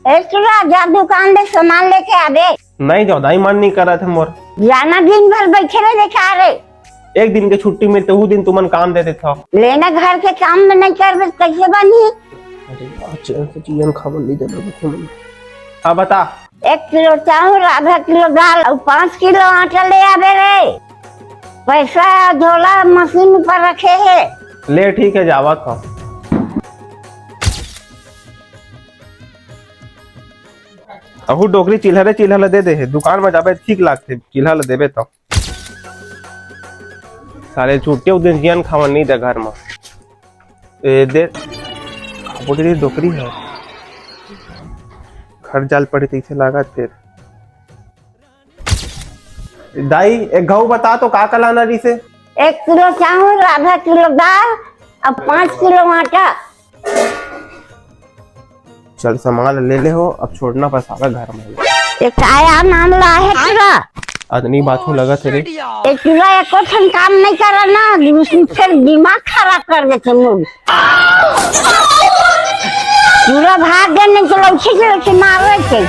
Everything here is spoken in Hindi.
एक्स्ट्रा जा दुकान में सामान लेके आ दे। नहीं जाओ दाई, मन नहीं कर रहा था मोर। जाना दिन भर बैठे रहे देखा रे। एक दिन के छुट्टी मिलते वो दिन तुमन काम दे देता। लेना घर के काम में नहीं कर कैसे बनी। अरे चैन से चीजन खावन नहीं दे। हाँ बता। 1 किलो चावल, आधा किलो दाल और 5 किलो आटा ले आवे रे। पैसा झोला मशीन पर रखे है। ले ठीक है, जावा था। अहू डोकरी चिल्हर दे दे है। दुकान में जाबे ठीक लागते, चिल्हर देबे तो सारे छुट्टी उस दिन जियन खावन नहीं दे घर में। दे बोली डोकरी है, घर जाल पड़ी कैसे लागा फिर। दाई एक घऊ बता तो का लाना रही से। 1 किलो चावल, आधा किलो दाल और 5 किलो आटा। चल सामान ले ले हो, अब छोड़ना पसावा घर में। एक आया मामला है तेरा। आदमी बाथू लगा तेरे। एक पूरा एक काम नहीं करा ना, फिर दिमाग खराब कर देते लोग। पूरा भाग गए नहीं, चलो उसे मार रहे थे।